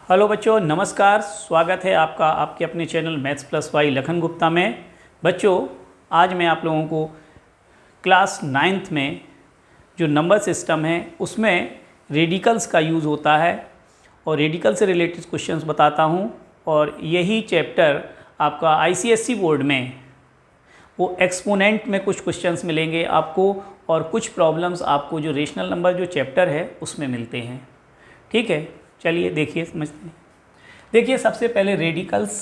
Hello बच्चों, नमस्कार। स्वागत है आपका आपके अपने channel maths plus Y Lakhan Gupta में। बच्चों, आज मैं आप लोगों को क्लास 9th में जो नंबर सिस्टम है उसमें रेडिकल्स का यूज़ होता है और रेडिकल से रिलेटेड क्वेश्चंस बताता हूं। और यही चैप्टर आपका आईसीएसई बोर्ड में वो एक्सपोनेंट में कुछ क्वेश्चंस मिलेंगे आपको और कुछ प्रॉब्लम्स आपको जो रेशनल नंबर जो चैप्टर है उसमें मिलते हैं। ठीक है, चलिए देखिए, समझते हैं। देखिए, सबसे पहले रेडिकल्स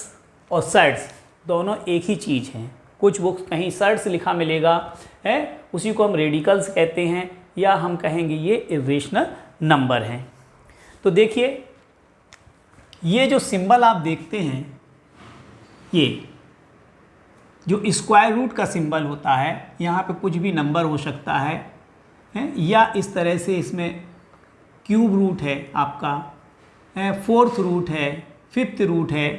और सर्ड्स दोनों एक ही चीज़ हैं। कुछ बुक्स कहीं सर्ड्स लिखा मिलेगा है, उसी को हम रेडिकल्स कहते हैं, या हम कहेंगे ये इरेशनल नंबर हैं। तो देखिए, ये जो सिंबल आप देखते हैं, ये जो स्क्वायर रूट का सिंबल होता है, यहाँ पे कुछ भी नंबर हो सकता है या इस तरह से इसमें क्यूब रूट है, आपका फोर्थ रूट है, फिफ्थ रूट है,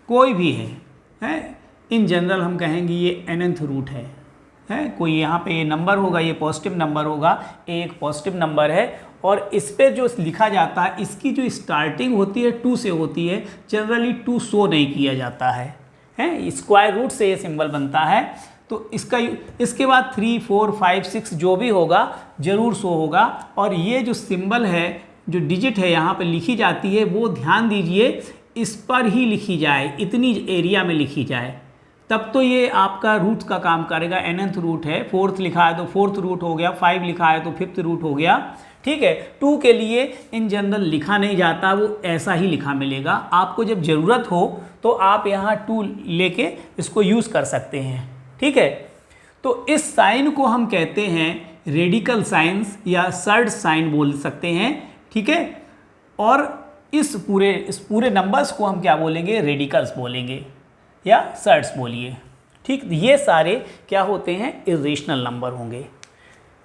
कोई भी है। इन जनरल हम कहेंगे ये nth रूट है। कोई यहाँ पे ये नंबर होगा, ये पॉजिटिव नंबर होगा, एक पॉजिटिव नंबर है और इस पे जो लिखा जाता है, इसकी जो स्टार्टिंग होती है 2 से होती है। जनरली 2 शो नहीं किया जाता है, स्क्वायर रूट से ये सिंबल बनता है। तो इसके बाद 3, 4, 5, 6 जो भी होगा ज़रूर शो होगा। और ये जो सिंबल है, जो डिजिट है यहाँ पे लिखी जाती है, वो ध्यान दीजिए इस पर ही लिखी जाए, इतनी एरिया में लिखी जाए, तब तो ये आपका रूट का काम करेगा। nth रूट है, 4th लिखा है तो 4th रूट हो गया, 5 लिखा है तो 5th रूट हो गया। ठीक है, 2 के लिए इन जनरल लिखा नहीं जाता, वो ऐसा ही लिखा मिलेगा। आपको जब ज़रूरत हो तो आप यहाँ 2 लेके इसको यूज़ कर सकते हैं। ठीक है, तो इस साइन को हम कहते हैं रेडिकल साइंस या सर्ड साइन बोल सकते हैं। ठीक है, और इस पूरे नंबर्स को हम क्या बोलेंगे, रेडिकल्स बोलेंगे या सर्ड्स बोलिए। ठीक, ये सारे क्या होते हैं, इरेशनल नंबर होंगे।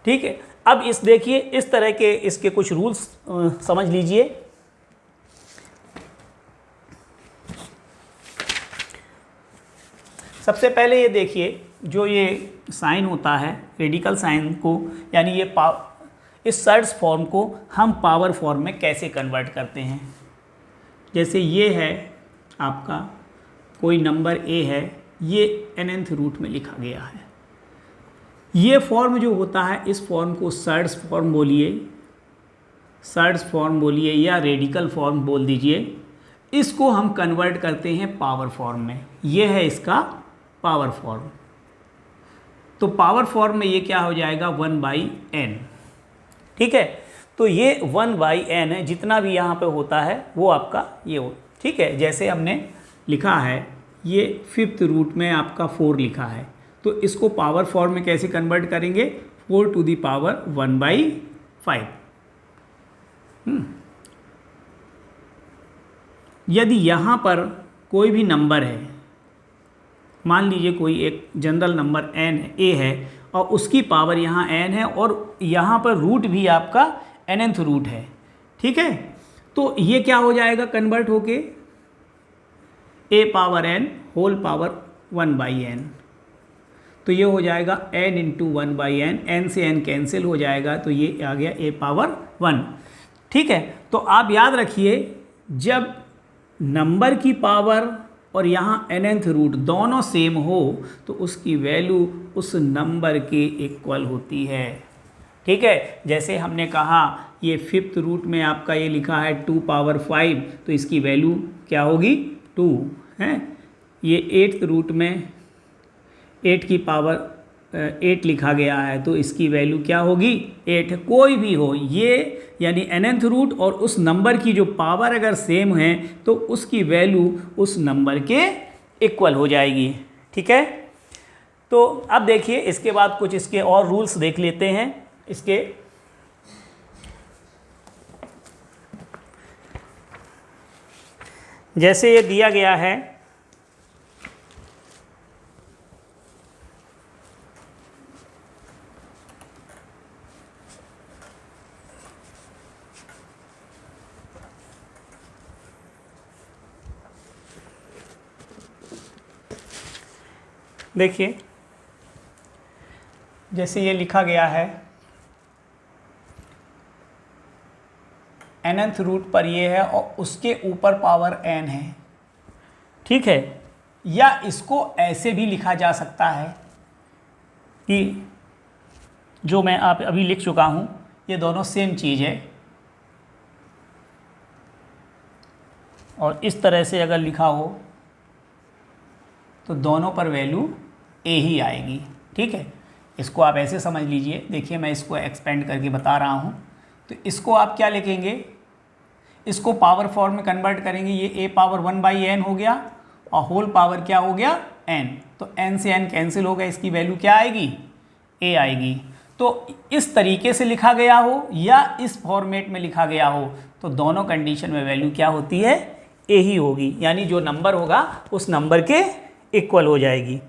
ठीक है, अब देखिए, इस तरह के इसके कुछ रूल्स समझ लीजिए। सबसे पहले ये देखिए, जो ये साइन होता है रेडिकल साइन को, यानी ये इस सर्ड्स फॉर्म को हम पावर फॉर्म में कैसे कन्वर्ट करते हैं। जैसे ये है आपका कोई नंबर ए है, ये nth रूट में लिखा गया है। ये फॉर्म जो होता है, इस फॉर्म को सर्ड्स फॉर्म बोलिए, सर्ड्स फॉर्म बोलिए या रेडिकल फॉर्म बोल दीजिए। इसको हम कन्वर्ट करते हैं पावर फॉर्म में। ये है इसका पावर फॉर्म। तो पावर फॉर्म में ये क्या हो जाएगा, 1/n। ठीक है, तो ये 1/n है, जितना भी यहाँ पे होता है वो आपका ये हो। ठीक है, जैसे हमने लिखा है, ये 5th रूट में आपका 4 लिखा है, तो इसको पावर फॉर्म में कैसे कन्वर्ट करेंगे, 4 to the power 1/5। यदि यहाँ पर कोई भी नंबर है, मान लीजिए कोई एक जनरल नंबर a है और उसकी पावर यहाँ n है और यहाँ पर रूट भी आपका nth रूट है। ठीक है, तो ये क्या हो जाएगा, कन्वर्ट होके a power n whole power 1/n। तो ये हो जाएगा n इंटू 1/n, n से n कैंसिल हो जाएगा, तो ये आ गया a पावर 1। ठीक है, तो आप याद रखिए, जब नंबर की पावर और यहाँ nth रूट दोनों सेम हो तो उसकी वैल्यू उस नंबर के इक्वल होती है। ठीक है, जैसे हमने कहा ये 5th रूट में आपका ये लिखा है 2 पावर 5, तो इसकी वैल्यू क्या होगी, 2 है। ये 8th रूट में 8 की पावर 8 लिखा गया है, तो इसकी वैल्यू क्या होगी, 8। कोई भी हो ये, यानी nth रूट और उस नंबर की जो पावर अगर सेम है तो उसकी वैल्यू उस नंबर के इक्वल हो जाएगी। ठीक है, तो अब देखिए, इसके बाद कुछ इसके और रूल्स देख लेते हैं। इसके जैसे ये दिया गया है, देखिए जैसे ये लिखा गया है nth रूट पर ये है और उसके ऊपर पावर n है, ठीक है। या इसको ऐसे भी लिखा जा सकता है कि जो मैं आप अभी लिख चुका हूँ, ये दोनों सेम चीज़ है, और इस तरह से अगर लिखा हो तो दोनों पर वैल्यू a ही आएगी, ठीक है। इसको आप ऐसे समझ लीजिए, देखिए मैं इसको एक्सपेंड करके बता रहा हूँ। तो इसको आप क्या लिखेंगे, इसको पावर फॉर्म में कन्वर्ट करेंगे, ये a पावर 1/n हो गया और होल पावर क्या हो गया n, तो n से n कैंसिल हो गया, इसकी वैल्यू क्या आएगी a आएगी। तो इस तरीके से लिखा गया हो या इस फॉर्मेट में लिखा गया हो तो दोनों कंडीशन में वैल्यू क्या होती है a ही होगी, यानी जो नंबर होगा उस नंबर के इक्वल हो जाएगी।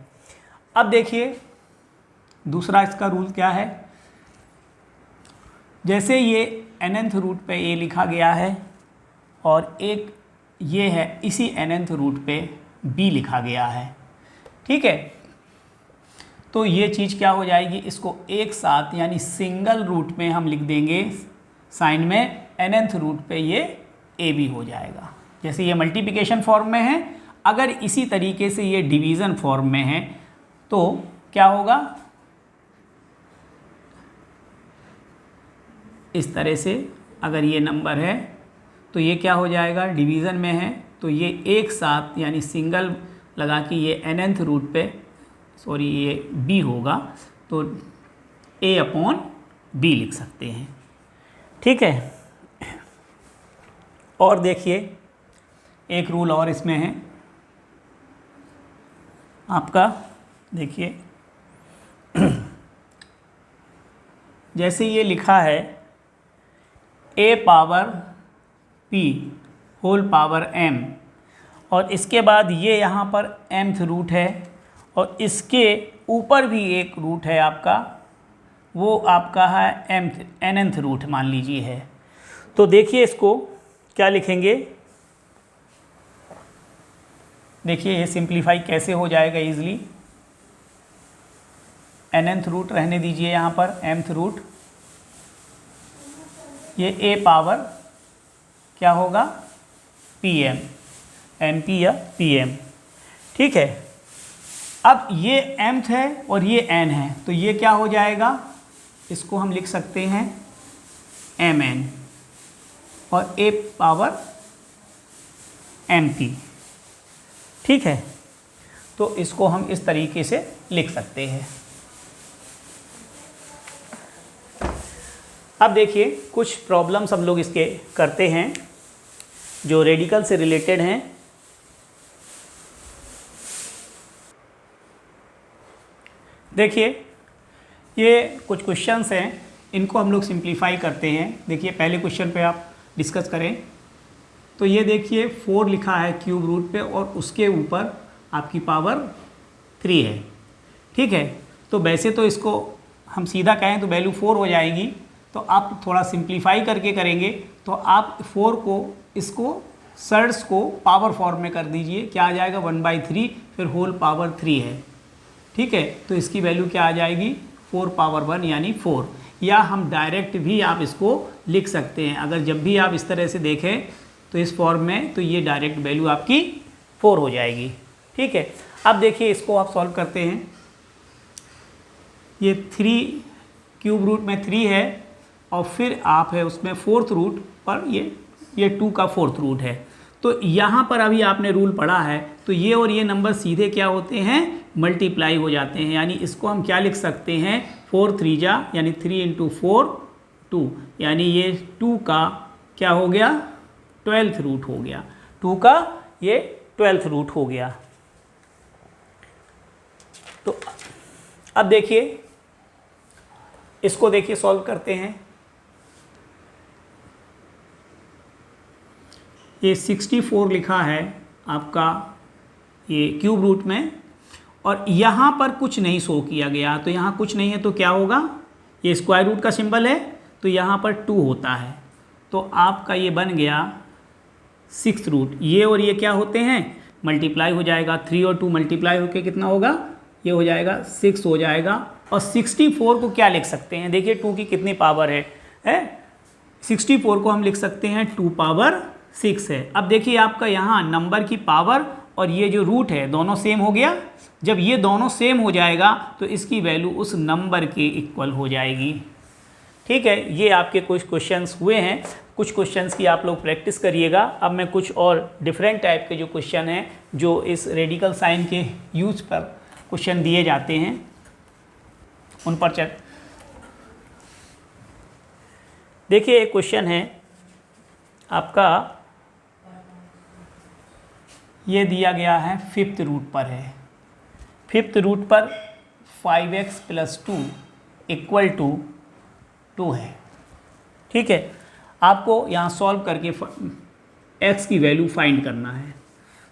अब देखिए दूसरा इसका रूल क्या है, जैसे ये nth रूट पे a लिखा गया है और एक ये है इसी nth रूट पे b लिखा गया है, ठीक है। तो ये चीज़ क्या हो जाएगी, इसको एक साथ यानी सिंगल रूट में हम लिख देंगे साइन में, nth रूट पे ये a भी हो जाएगा। जैसे ये मल्टीप्लिकेशन फॉर्म में है, अगर इसी तरीके से ये डिवीज़न फॉर्म में है तो क्या होगा, इस तरह से अगर ये नंबर है तो ये क्या हो जाएगा, डिवीज़न में है तो ये एक साथ यानी सिंगल लगा कि ये nth रूट पे सॉरी ये b होगा, तो a/b लिख सकते हैं, ठीक है। और देखिए एक रूल और इसमें है आपका, देखिए जैसे ये लिखा है a power p whole power m और इसके बाद ये यहाँ पर mth रूट है और इसके ऊपर भी एक रूट है आपका, वो आपका है nth रूट मान लीजिए है। तो देखिए इसको क्या लिखेंगे, देखिए ये सिंप्लीफाई कैसे हो जाएगा इजीली। nth रूट रहने दीजिए यहाँ पर, mth रूट, ये a पावर क्या होगा pm, np या pm, ठीक है। अब ये mth है और ये n है तो ये क्या हो जाएगा, इसको हम लिख सकते हैं mn और a पावर mp, ठीक है। तो इसको हम इस तरीके से लिख सकते हैं। अब देखिए कुछ प्रॉब्लम्स हम लोग इसके करते हैं जो रेडिकल से रिलेटेड हैं। देखिए ये कुछ क्वेश्चंस हैं, इनको हम लोग सिंप्लीफाई करते हैं। देखिए पहले क्वेश्चन पे आप डिस्कस करें तो ये देखिए 4 लिखा है क्यूब रूट पे और उसके ऊपर आपकी पावर 3 है, ठीक है। तो वैसे तो इसको हम सीधा कहें तो वैल्यू 4 हो जाएगी, तो आप थोड़ा सिंप्लीफाई करके करेंगे तो आप 4 को इसको सर्ड्स को पावर फॉर्म में कर दीजिए, क्या आ जाएगा 1/3 फिर होल पावर 3 है, ठीक है। तो इसकी वैल्यू क्या आ जाएगी 4 पावर 1 यानी 4। या हम डायरेक्ट भी आप इसको लिख सकते हैं, अगर जब भी आप इस तरह से देखें तो इस फॉर्म में तो ये डायरेक्ट वैल्यू आपकी 4 हो जाएगी, ठीक है। अब देखिए इसको आप सॉल्व करते हैं, ये 3 क्यूब रूट में 3 है और फिर आप है उसमें 4th रूट पर ये 2 का 4th रूट है। तो यहाँ पर अभी आपने रूल पढ़ा है तो ये और ये नंबर सीधे क्या होते हैं मल्टीप्लाई हो जाते हैं, यानी इसको हम क्या लिख सकते हैं 4 3 जा यानी 3 × 4 2, यानी ये 2 का क्या हो गया 12th रूट हो गया, 2 का ये 12th रूट हो गया। तो अब देखिए इसको देखिए सॉल्व करते हैं। ये 64 लिखा है आपका ये क्यूब रूट में और यहाँ पर कुछ नहीं शो किया गया, तो यहाँ कुछ नहीं है तो क्या होगा, ये स्क्वायर रूट का सिंबल है तो यहाँ पर 2 होता है, तो आपका ये बन गया 6th रूट। ये और ये क्या होते हैं मल्टीप्लाई हो जाएगा, 3 और 2 मल्टीप्लाई होकर कितना होगा ये हो जाएगा 6 हो जाएगा। और 64 को क्या लिख सकते हैं, देखिए 2 की कितनी पावर है 64 को हम लिख सकते हैं 2 पावर 6 है। अब देखिए आपका यहाँ नंबर की पावर और ये जो रूट है दोनों सेम हो गया। जब ये दोनों सेम हो जाएगा तो इसकी वैल्यू उस नंबर के इक्वल हो जाएगी। ठीक है, ये आपके कुछ क्वेश्चंस हुए हैं। कुछ क्वेश्चंस की आप लोग प्रैक्टिस करिएगा। अब मैं कुछ और डिफरेंट टाइप के जो क्वेश्चन हैं जो इस रेडिकल साइन के यूज पर क्वेश्चन दिए जाते हैं उन पर चल। देखिए एक क्वेश्चन है आपका, ये दिया गया है 5th रूट पर है। 5th रूट पर 5x + 2 = 2 है। ठीक है, आपको यहाँ सॉल्व करके x की वैल्यू फाइंड करना है।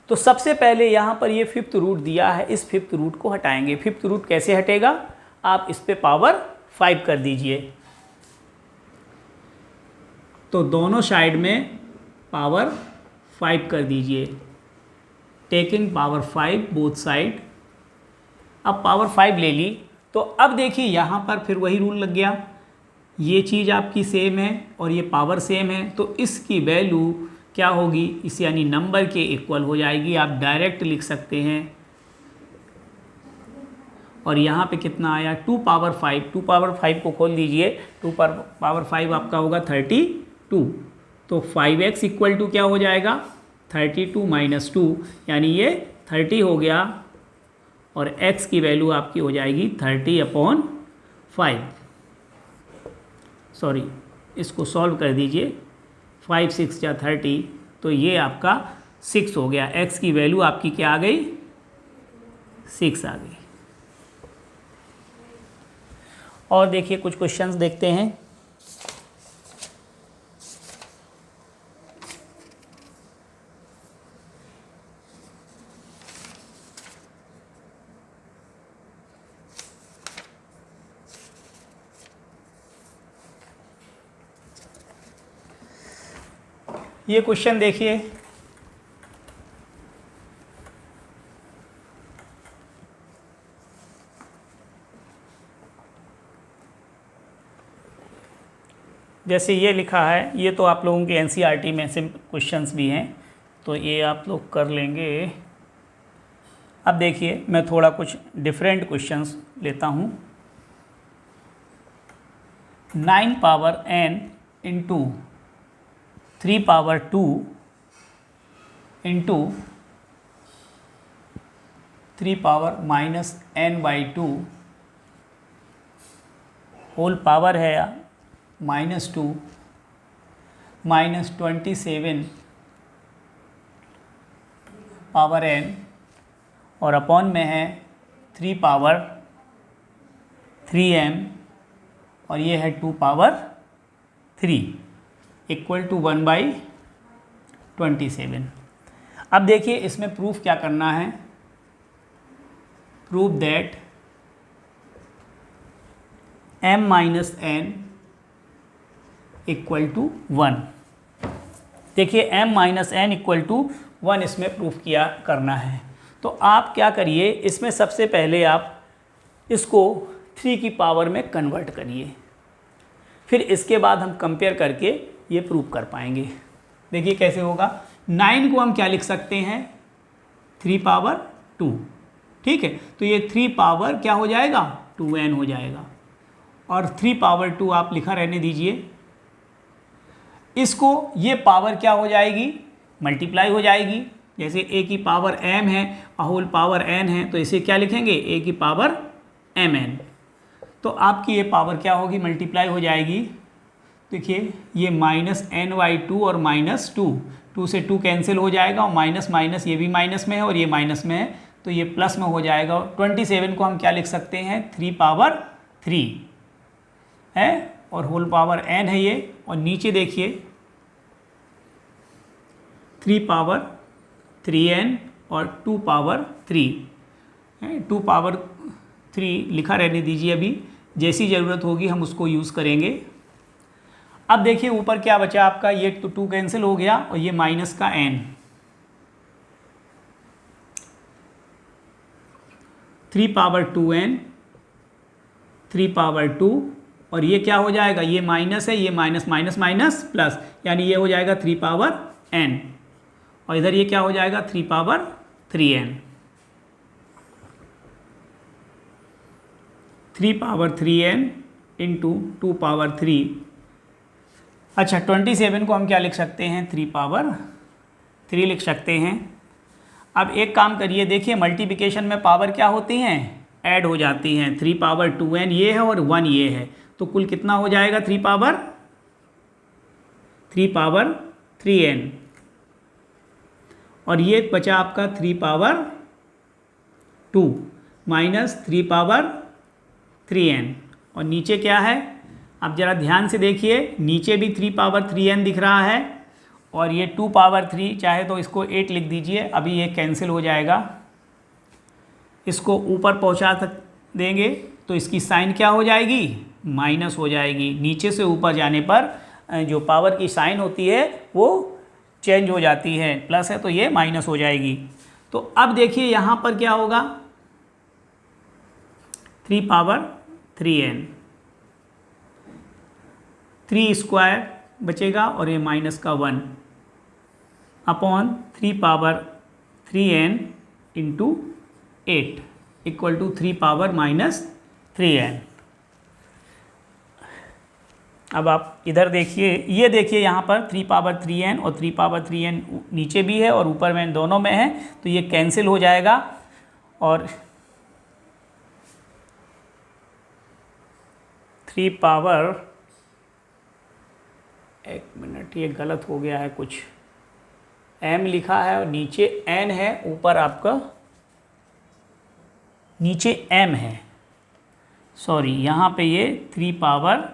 तो सबसे पहले यहाँ पर ये 5th रूट दिया है, इस 5th रूट को हटाएंगे। 5th रूट कैसे हटेगा, आप इस पे पावर 5 कर दीजिए। तो दोनों साइड में पावर 5 कर दीजिए, टेकिंग पावर 5 बोथ साइड। अब पावर 5 ले ली तो अब देखिए यहाँ पर फिर वही रूल लग गया, ये चीज़ आपकी सेम है और ये पावर सेम है, तो इसकी वैल्यू क्या होगी, इस यानी नंबर के इक्वल हो जाएगी। आप डायरेक्ट लिख सकते हैं। और यहाँ पे कितना आया 2 पावर 5, 2 पावर 5 को खोल दीजिए, 2 पावर 5 आपका होगा 32। तो 5x = क्या हो जाएगा 32 - 2, यानी ये 30 हो गया और x की वैल्यू आपकी हो जाएगी 30/5। सॉरी, इसको सॉल्व कर दीजिए, 5 × 6 = 30, तो ये आपका 6 हो गया। x की वैल्यू आपकी क्या आ गई, 6 आ गई। और देखिए कुछ क्वेश्चंस देखते हैं। ये क्वेश्चन देखिए, जैसे ये लिखा है, ये तो आप लोगों के एनसीईआरटी में से क्वेश्चंस भी हैं, तो ये आप लोग कर लेंगे। अब देखिए मैं थोड़ा कुछ डिफरेंट क्वेश्चंस लेता हूँ। 9 power n × 3 power 2 × 3 power -n/2 whole power है -2 -27 पावर n और अपॉन में है 3 पावर 3m और ये है 2 पावर 3 = 1/27। अब देखिए इसमें प्रूफ क्या करना है, प्रूफ दैट m - n = 1। देखिए m - n = 1 इसमें प्रूफ किया करना है। तो आप क्या करिए, इसमें सबसे पहले आप इसको 3 की पावर में कन्वर्ट करिए, फिर इसके बाद हम कंपेयर करके ये प्रूफ कर पाएंगे। देखिए कैसे होगा, 9 को हम क्या लिख सकते हैं 3 पावर 2। ठीक है, तो ये 3 पावर क्या हो जाएगा 2n हो जाएगा और 3 पावर 2 आप लिखा रहने दीजिए। इसको ये पावर क्या हो जाएगी मल्टीप्लाई हो जाएगी। जैसे a की पावर m है और होल पावर n है, तो इसे क्या लिखेंगे a की पावर mn। तो आपकी ये पावर क्या होगी मल्टीप्लाई हो जाएगी। देखिए ये -n/2 और -2, 2 से 2 कैंसिल हो जाएगा और माइनस माइनस ये भी माइनस में है और ये माइनस में है, तो ये प्लस में हो जाएगा। 27 को हम क्या लिख सकते हैं 3 पावर 3 है और होल पावर n है ये, और नीचे देखिए 3 पावर 3n और 2 पावर 3 है। 2 पावर 3 लिखा रहने दीजिए, अभी जैसी ज़रूरत होगी हम उसको यूज़ करेंगे। अब देखिए ऊपर क्या बचा आपका, ये तो 2 कैंसिल हो गया और ये माइनस का n, 3 पावर 2n 3 पावर 2 और ये क्या हो जाएगा, ये माइनस है, ये माइनस माइनस माइनस प्लस, यानी ये हो जाएगा 3 पावर n, और इधर ये क्या हो जाएगा 3 power 3n। 3 power 3n into 2 power 3। अच्छा 27 को हम क्या लिख सकते हैं, 3 पावर 3 लिख सकते हैं। अब एक काम करिए, देखिए मल्टीप्लिकेशन में पावर क्या होती हैं, ऐड हो जाती हैं। 3 पावर 2n ये है और 1 ये है, तो कुल कितना हो जाएगा 3 पावर 3n, और ये बचा आपका 3 पावर 2 माइनस 3 पावर 3n, और नीचे क्या है, अब ज़रा ध्यान से देखिए, नीचे भी 3 पावर 3n दिख रहा है, और ये 2 पावर 3, चाहे तो इसको 8 लिख दीजिए, अभी ये कैंसिल हो जाएगा। इसको ऊपर पहुंचा देंगे तो इसकी साइन क्या हो जाएगी, माइनस हो जाएगी। नीचे से ऊपर जाने पर जो पावर की साइन होती है वो चेंज हो जाती है, प्लस है तो ये माइनस हो जाएगी। तो अब देखिए यहाँ पर क्या होगा, 3 पावर 3n, 3 स्क्वायर बचेगा और ये माइनस का 1 upon 3 power 3n into 8 equal to 3 power minus 3n। अब आप इधर देखिए, ये देखिए यहाँ पर 3 पावर 3n और 3 पावर 3n नीचे भी है और ऊपर में दोनों में है, तो ये कैंसिल हो जाएगा। और 3 पावर, एक मिनट ये गलत हो गया है, कुछ m लिखा है और नीचे n है, ऊपर आपका नीचे m है, सॉरी यहाँ पे ये 3 पावर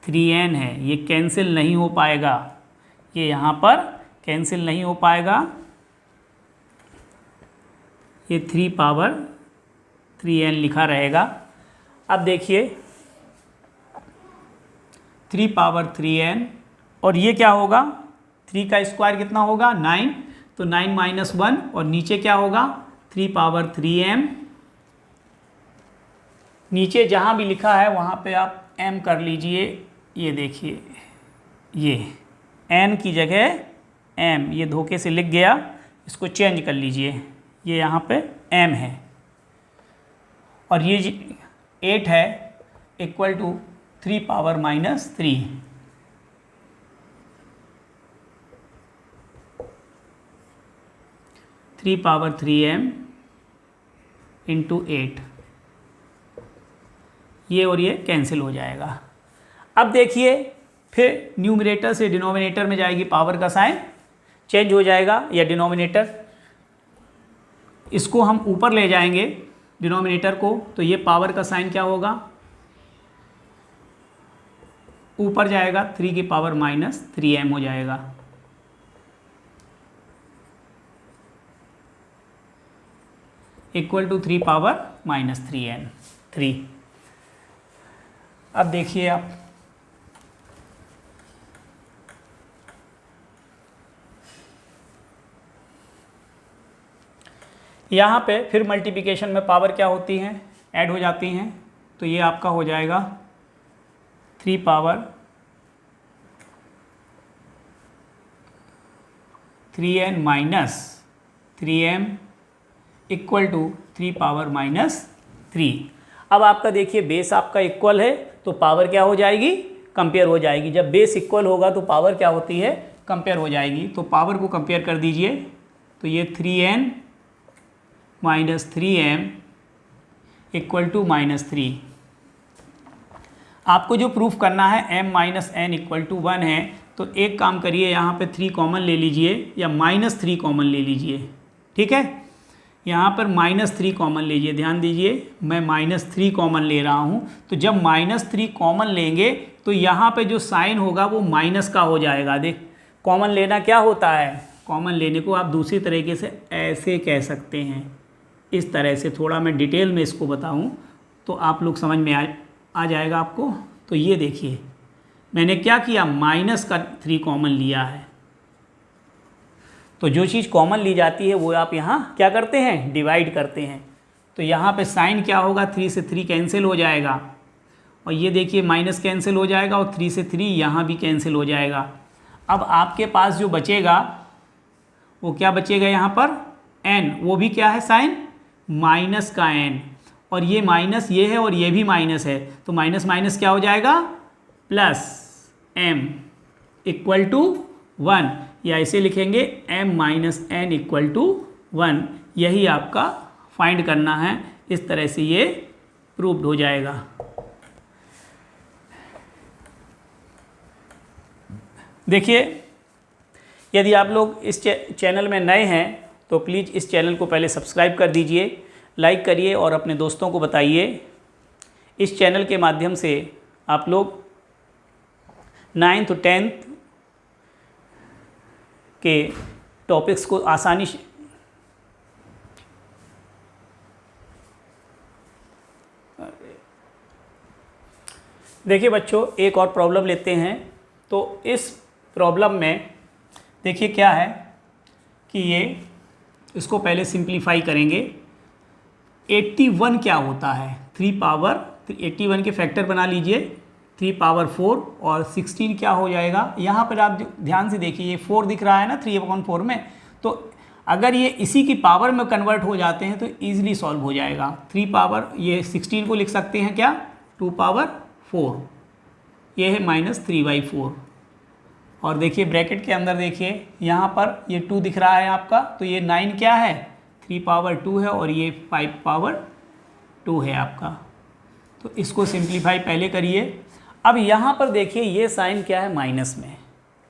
3n है, ये कैंसिल नहीं हो पाएगा, ये यहाँ पर कैंसिल नहीं हो पाएगा, ये 3 पावर 3n लिखा रहेगा। अब देखिए 3 पावर 3n और ये क्या होगा, 3 का स्क्वायर कितना होगा 9, तो 9 माइनस 1, और नीचे क्या होगा 3 पावर 3m, नीचे जहाँ भी लिखा है वहाँ पे आप m कर लीजिए। ये देखिए ये n की जगह m, ये धोखे से लिख गया, इसको चेंज कर लीजिए, ये यहाँ पे m है, और ये 8 है equal to 3 power minus 3। Three power 3m into 8, ये और ये कैंसिल हो जाएगा। अब देखिए फिर न्यूमरेटर से डिनोमिनेटर में जाएगी, पावर का साइन चेंज हो जाएगा, या डिनोमिनेटर इसको हम ऊपर ले जाएंगे डिनोमिनेटर को, तो ये पावर का साइन क्या होगा, ऊपर जाएगा 3 की पावर माइनस 3m हो जाएगा। Equal to 3 power minus 3n 3। अब देखिए आप यहाँ पे फिर मल्टीप्लिकेशन में पावर क्या होती हैं, ऐड हो जाती हैं, तो ये आपका हो जाएगा 3 power 3n minus 3m equal to 3 power minus 3। अब आपका देखिए बेस आपका इक्वल है तो पावर क्या हो जाएगी, कंपेयर हो जाएगी। जब बेस इक्वल होगा तो पावर क्या होती है, कंपेयर हो जाएगी। तो पावर को कंपेयर कर दीजिए, तो ये 3n minus 3m equal to minus 3। आपको जो प्रूफ करना है m minus n equal to 1 है, तो एक काम करिए, यहाँ पे 3 कॉमन ले लीजिए या माइनस 3 कॉमन ले लीजिए, ठीक है। यहाँ पर माइनस 3 कॉमन लीजिए, ध्यान दीजिए मैं माइनस 3 कॉमन ले रहा हूँ। तो जब माइनस 3 कॉमन लेंगे तो यहाँ पे जो साइन होगा वो माइनस का हो जाएगा। देख कॉमन लेना क्या होता है, कॉमन लेने को आप दूसरी तरीके से ऐसे कह सकते हैं, इस तरह से। थोड़ा मैं डिटेल में इसको बताऊँ तो आप लोग समझ में आ जाएगा आपको। तो ये देखिए मैंने क्या किया, माइनस का 3 कॉमन लिया है। तो जो चीज़ कॉमन ली जाती है वो आप यहाँ क्या करते हैं, डिवाइड करते हैं। तो यहाँ पे साइन क्या होगा, 3 से 3 कैंसिल हो जाएगा, और ये देखिए माइनस कैंसिल हो जाएगा और 3 से 3 यहाँ भी कैंसिल हो जाएगा। अब आपके पास जो बचेगा वो क्या बचेगा यहाँ पर, n, वो भी क्या है साइन माइनस का n, और ये माइनस ये है और ये भी माइनस है, तो माइनस माइनस क्या हो जाएगा प्लस m इक्वल टू 1, या इसे लिखेंगे m minus n equal to 1। यही आपका फाइंड करना है, इस तरह से ये प्रूव्ड हो जाएगा। देखिए, यदि आप लोग इस चैनल में नए हैं तो प्लीज़ इस चैनल को पहले सब्सक्राइब कर दीजिए, लाइक करिए और अपने दोस्तों को बताइए। इस चैनल के माध्यम से आप लोग 9th और 10th के टॉपिक्स को आसानी से देखिए बच्चों, एक और प्रॉब्लम लेते हैं। तो इस प्रॉब्लम में देखिए क्या है कि ये इसको पहले सिंप्लीफाई करेंगे। 81 क्या होता है, 3 पावर 81 के फैक्टर बना लीजिए, 3 पावर 4 और 16 क्या हो जाएगा। यहाँ पर आप ध्यान से देखिए, ये 4 दिख रहा है ना 3/4 में, तो अगर ये इसी की पावर में कन्वर्ट हो जाते हैं तो ईजिली सॉल्व हो जाएगा। 3 पावर ये 16 को लिख सकते हैं क्या 2 पावर 4, ये है -3/4। और देखिए ब्रैकेट के अंदर देखिए यहाँ पर ये 2 दिख रहा है आपका, तो ये 9 क्या है 3 पावर 2 है और ये 5 पावर 2 है आपका। तो इसको सिंप्लीफाई पहले करिए। अब यहाँ पर देखिए ये साइन क्या है माइनस में,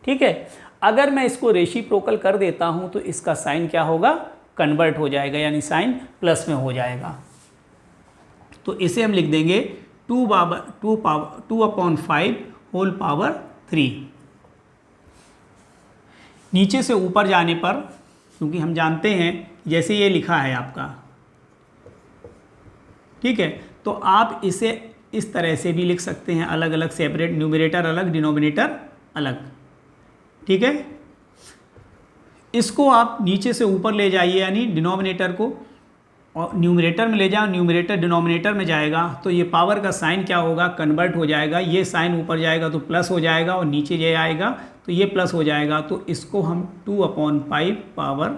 ठीक है। अगर मैं इसको रेसिप्रोकल कर देता हूँ तो इसका साइन क्या होगा कन्वर्ट हो जाएगा, यानी साइन प्लस में हो जाएगा। तो इसे हम लिख देंगे 2/5 होल पावर 3। नीचे से ऊपर जाने पर, क्योंकि हम जानते हैं जैसे ये लिखा है आपका, ठीक है, तो आप इसे इस तरह से भी लिख सकते हैं, अलग अलग सेपरेट, न्यूमरेटर अलग डिनोमिनेटर अलग, ठीक है। इसको आप नीचे से ऊपर ले जाइए, यानी डिनोमिनेटर को और न्यूमरेटर में ले जाओ, न्यूमरेटर डिनोमिनेटर में जाएगा तो ये पावर का साइन क्या होगा कन्वर्ट हो जाएगा। ये साइन ऊपर जाएगा तो प्लस हो जाएगा और नीचे ये आएगा तो ये प्लस हो जाएगा। तो इसको हम 2/5 पावर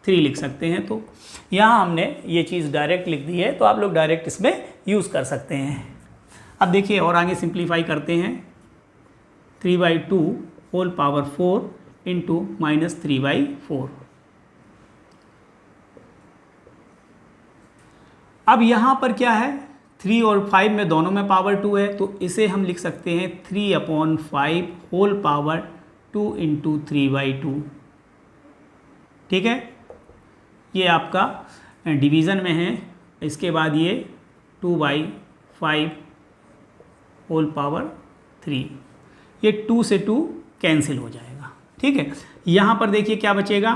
3 लिख सकते हैं। तो यहाँ हमने ये चीज़ डायरेक्ट लिख दी है, तो आप लोग डायरेक्ट इसमें यूज़ कर सकते हैं। अब देखिए और आगे सिंप्लीफाई करते हैं। 3/2 होल पावर 4 इंटू -3/4। अब यहाँ पर क्या है 3 और 5 में दोनों में पावर 2 है, तो इसे हम लिख सकते हैं 3/5 होल पावर 2 इंटू 3/2, ठीक है। ये आपका डिवीज़न में है। इसके बाद ये 2/5 होल पावर 3, ये 2 से 2 कैंसिल हो जाएगा, ठीक है। यहाँ पर देखिए क्या बचेगा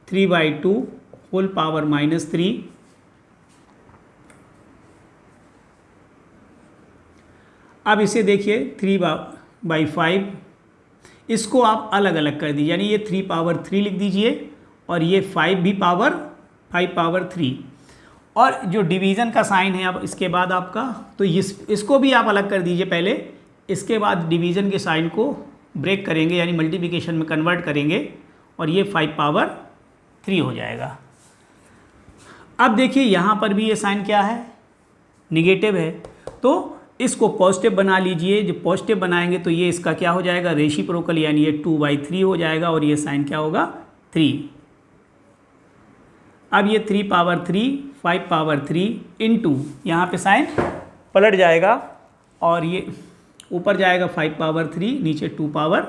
3/2 होल पावर -3, अब इसे देखिए 3/5, इसको आप अलग अलग कर दीजिए, यानी ये 3 पावर 3 लिख दीजिए और ये 5 भी पावर 5 पावर 3। और जो डिवीज़न का साइन है अब इसके बाद आपका, तो इसको भी आप अलग कर दीजिए पहले, इसके बाद डिवीज़न के साइन को ब्रेक करेंगे, यानी मल्टीप्लिकेशन में कन्वर्ट करेंगे और ये 5 पावर 3 हो जाएगा। अब देखिए यहाँ पर भी ये साइन क्या है निगेटिव है, तो इसको पॉजिटिव बना लीजिए। जब पॉजिटिव बनाएंगे तो ये इसका क्या हो जाएगा रेसिप्रोकल, यानी ये 2/3 हो जाएगा और ये साइन क्या होगा 3। अब ये 3 पावर 3 5 पावर 3 इंटू यहाँ पे साइन पलट जाएगा और ये ऊपर जाएगा 5 पावर 3, नीचे 2 पावर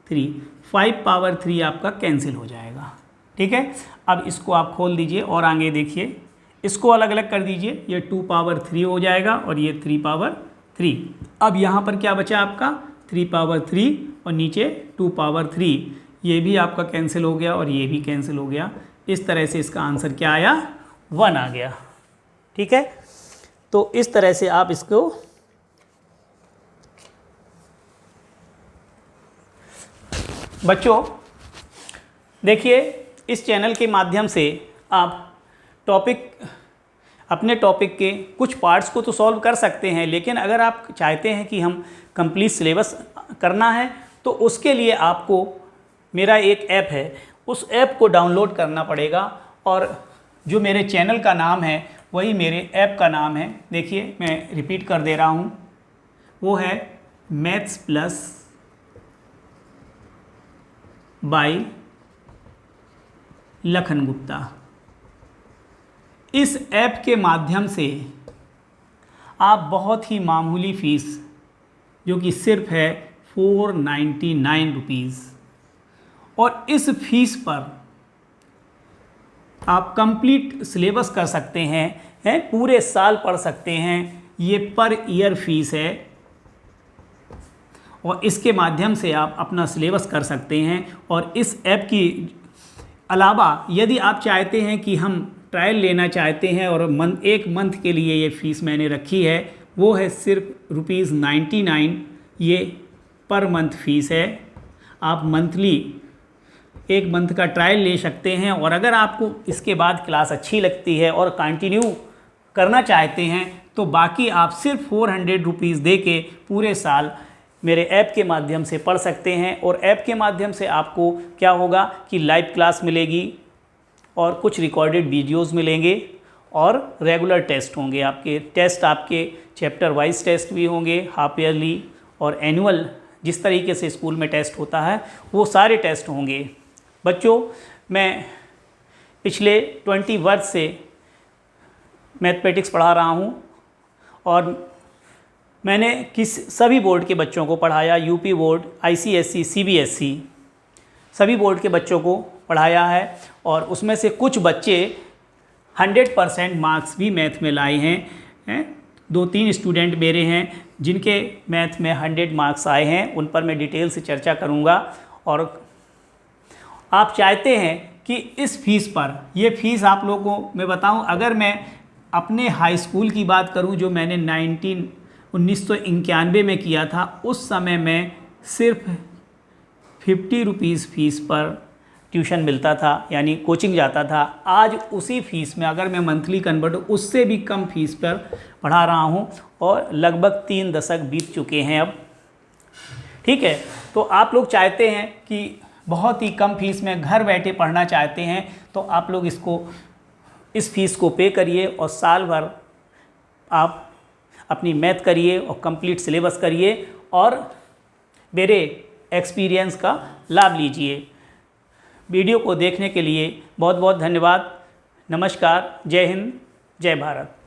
3, 5 पावर 3 आपका कैंसिल हो जाएगा, ठीक है। अब इसको आप खोल दीजिए और आगे देखिए, इसको अलग अलग कर दीजिए, ये 2 पावर 3 हो जाएगा और ये 3 पावर 3। अब यहाँ पर क्या बचा आपका 3 पावर 3 और नीचे 2 पावर 3, ये भी आपका कैंसिल हो गया और ये भी कैंसिल हो गया। इस तरह से इसका आंसर क्या आया 1 आ गया, ठीक है। तो इस तरह से आप इसको बच्चों देखिए, इस चैनल के माध्यम से आप टॉपिक अपने टॉपिक के कुछ पार्ट्स को तो सॉल्व कर सकते हैं, लेकिन अगर आप चाहते हैं कि हम कंप्लीट सिलेबस करना है तो उसके लिए आपको मेरा एक ऐप है, उस ऐप को डाउनलोड करना पड़ेगा। और जो मेरे चैनल का नाम है वही मेरे ऐप का नाम है। देखिए मैं रिपीट कर दे रहा हूँ, वो है maths plus by Lakhan Gupta. इस ऐप के माध्यम से आप बहुत ही मामूली फ़ीस, जो कि सिर्फ है 499 रुपीज़, और इस फीस पर आप कंप्लीट सिलेबस कर सकते हैं, पूरे साल पढ़ सकते हैं। ये पर ईयर फीस है और इसके माध्यम से आप अपना सिलेबस कर सकते हैं। और इस ऐप की अलावा यदि आप चाहते हैं कि हम ट्रायल लेना चाहते हैं और एक मंथ के लिए ये फ़ीस मैंने रखी है, वो है सिर्फ ₹99। ये पर मंथ फ़ीस है। आप मंथली एक मंथ का ट्रायल ले सकते हैं, और अगर आपको इसके बाद क्लास अच्छी लगती है और कंटिन्यू करना चाहते हैं तो बाकी आप सिर्फ 400 रुपीज़ दे के पूरे साल मेरे ऐप के माध्यम से पढ़ सकते हैं। और ऐप के माध्यम से आपको क्या होगा कि लाइव क्लास मिलेगी और कुछ रिकॉर्डेड वीडियोस मिलेंगे और रेगुलर टेस्ट होंगे। आपके चैप्टर वाइज टेस्ट भी होंगे, हाफ ईयरली और एनुअल, जिस तरीके से स्कूल में टेस्ट होता है वो सारे टेस्ट होंगे। बच्चों, मैं पिछले 20 वर्ष से मैथमेटिक्स पढ़ा रहा हूँ और मैंने सभी बोर्ड के बच्चों को पढ़ाया, यूपी बोर्ड, ICSE, CBSE, सभी बोर्ड के बच्चों को पढ़ाया है। और उसमें से कुछ बच्चे 100% मार्क्स भी मैथ में लाए हैं। 2-3 स्टूडेंट मेरे हैं जिनके मैथ में 100 मार्क्स आए हैं, उन पर मैं डिटेल से चर्चा करूंगा। और आप चाहते हैं कि इस फीस पर, ये फ़ीस आप लोगों को मैं बताऊं, अगर मैं अपने हाई स्कूल की बात करूं जो मैंने 1991 में किया था, उस समय में सिर्फ 50 रुपीज़ फ़ीस पर ट्यूशन मिलता था, यानी कोचिंग जाता था। आज उसी फीस में अगर मैं मंथली कन्वर्ट, उससे भी कम फीस पर पढ़ा रहा हूं और लगभग 3 दशक बीत चुके हैं अब। ठीक है, तो आप लोग चाहते हैं कि बहुत ही कम फीस में घर बैठे पढ़ना चाहते हैं, तो आप लोग इस फीस को पे करिए और साल भर आप अपनी मैथ करिए और कंप्लीट सिलेबस करिए और मेरे एक्सपीरियंस का लाभ लीजिए। वीडियो को देखने के लिए बहुत बहुत धन्यवाद। नमस्कार, जय हिंद, जय भारत।